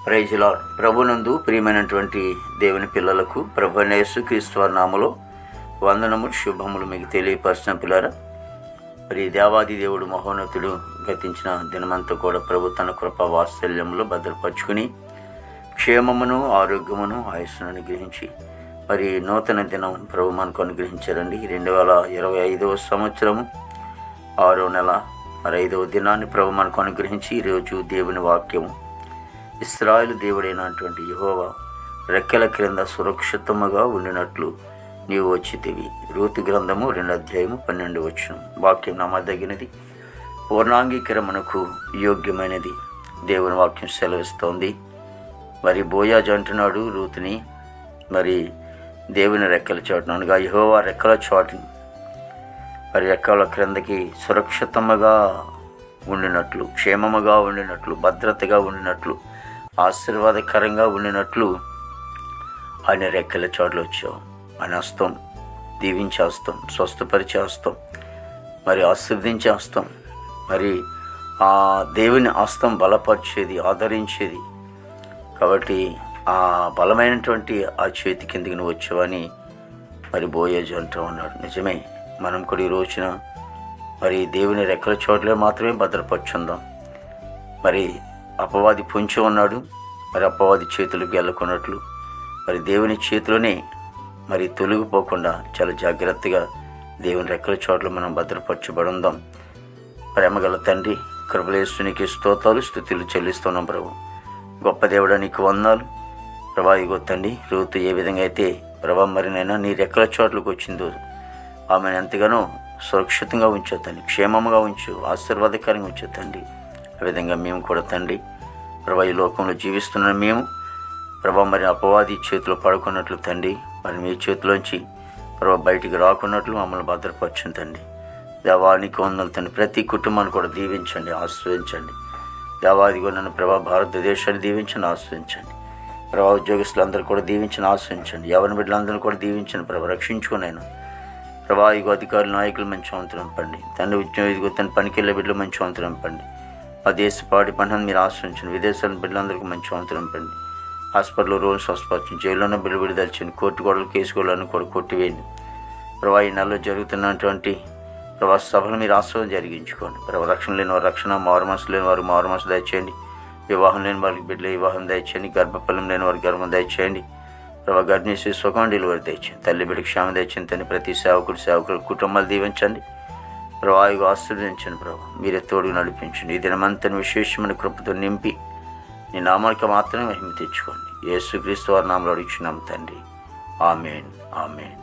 Praise the lord. ప్రభునందు ప్రియమైనటువంటి దేవుని పిల్లలకు ప్రభు అయిన యేసుక్రీస్తు వారి నామములో వందనములు శుభములు మీకు తెలియపరిచిన పిల్లరా. మరి దేవాది దేవుడు మహోన్నతుడు గతించిన దినమంతా కూడా ప్రభు తన కృపా వాత్సల్యంలో భద్రపరుచుకుని క్షేమమును ఆరోగ్యమును ఆయుస్సును అనుగ్రహించి మరి నూతన దినం ప్రభు మనకు అనుగ్రహించారండి. 2025వ సంవత్సరము 6వ నెల 5వ దినాన్ని ప్రభు మనకు అనుగ్రహించి ఈరోజు దేవుని వాక్యము ఇశ్రాయేలు దేవుడైనటువంటి యెహోవా రెక్కల క్రింద సురక్షితముగా ఉండినట్లు నీవు వచ్చితివి. రూతు గ్రంథము 2:12 వాక్యం నమ్మదగినది, పూర్ణాంగీకరణకు యోగ్యమైనది. దేవుని వాక్యం సెలవిస్తోంది. మరి బోయాజు అంటున్నాడు రూతుని, మరి దేవుని రెక్కల చాటును అనగా యెహోవా రెక్కల చాటును మరి రెక్కల క్రిందకి సురక్షితముగా ఉండినట్లు, క్షేమముగా ఉండినట్లు, భద్రతగా ఉండినట్లు, ఆశీర్వాదకరంగా ఉండినట్లు ఆయన రెక్కల చాటులు వచ్చావు. ఆయన హస్తం దీవించేస్తాం, స్వస్థపరిచేస్తాం, మరి ఆశీర్వదించేస్తాం. మరి ఆ దేవుని హస్తం బలపరిచేది, ఆదరించేది. కాబట్టి ఆ బలమైనటువంటి ఆ చేతి కిందకి నువ్వు వచ్చావని మరి బోయాజు అంటూ ఉన్నాడు. నిజమే, మనం కూడా ఈ రోజున మరి దేవుని రెక్కల చోట్లే మాత్రమే భద్రపరుచుందాం. మరి అపవాది పొంచి ఉన్నాడు, మరి అపవాది చేతులకు వెళ్ళకున్నట్లు మరి దేవుని చేతిలోనే మరి తొలగిపోకుండా చాలా జాగ్రత్తగా దేవుని రెక్కల చోట్ల మనం భద్రపరచబడి ఉందాం. ప్రేమగల తండ్రి, కృపలేస్తునికి స్తోత్రాలు స్తుతులు చెల్లిస్తున్నాం ప్రభు. గొప్ప దేవుడా నీకు వందనాలు ప్రభా. ఇగో తండ్రి, రూతు ఏ విధంగా అయితే ప్రభా మరినైనా నీ రెక్కల చోట్లకు వచ్చిందో ఆమెను ఎంతగానో సురక్షితంగా ఉంచు తండ్రి, క్షేమంగా ఉంచు, ఆశీర్వాదకరంగా ఉంచు తండ్రి. ఆ విధంగా మేము కూడా తండ్రి ప్రభా ఈ లోకంలో జీవిస్తున్న మేము ప్రభా మరి అపవాది చేతిలో పడుకున్నట్లు తండ్రి, మరి మీ చేతిలోంచి ప్రభా బయటికి రాకున్నట్లు మమ్మల్ని భద్రపరచండి తండ్రి. దేవానికి వందలు తండ్రి. ప్రతి కుటుంబాన్ని కూడా దీవించండి, ఆశ్రయించండి. దేవాదిగో నన్ను ప్రభా భారతదేశాన్ని దీవించండి, ఆశ్రయించండి. ప్రభా ఉద్యోగస్తులందరూ కూడా దీవించండి, ఆశ్రయించండి. యవన బిడ్డలందరూ కూడా దీవించండి ప్రభా, రక్షించుకున్నాను ప్రభా. ఇగో అధికారులు, నాయకులు మంచి వంతులు పండి తండ్రి. ఉద్యోగ తన పనికి వెళ్ళే బిడ్డలు మంచి వంతులు పండి. ఆ దేశ పాడి పంటను మీరు ఆశ్రయించండి. విదేశాల బిడ్డలందరికీ మంచి వంతులు పండి. హాస్పిటల్లో రోజు స్వస్థపరచండి. జైల్లోనే బిడ్డ విడుదలచండి. కోర్టు గొడవలు, కేసు గొడవలను కూడా కొట్టివేయండి ప్రభా. ఈ నెలలో జరుగుతున్నటువంటి ప్రభా సభలు మీరు ఆశ్రయం జరిగించుకోండి ప్రభా. రక్షణ లేని వారు రక్షణ, మారుమనసు లేని వారు మారుమనసు దయచేయండి. వివాహం లేని వారికి బిడ్డల వివాహం దయచేయండి. గర్భఫలం లేని వారికి గర్భం దయచేయండి ప్రభా. గర్భిణీ సుఖం డెలివరీ దయచేయండి. తల్లి బిడ్డ క్షేమం దయచేయండి తండ్రి. ప్రతి సేవకుల కుటుంబాలు దీవించండి ప్రభా. ఇగో ఆశీర్వదించండి ప్రభా. మీరే తోడుగా నడిపించండి. ఈ దినమంతని విశేషమైన కృపతో నింపి నీ నామానికి మాత్రమే మహిమ తెచ్చుకోండి. యేసుక్రీస్తు వారి నామములో అడుగుచున్నాం తండ్రి. ఆమేన్, ఆమేన్.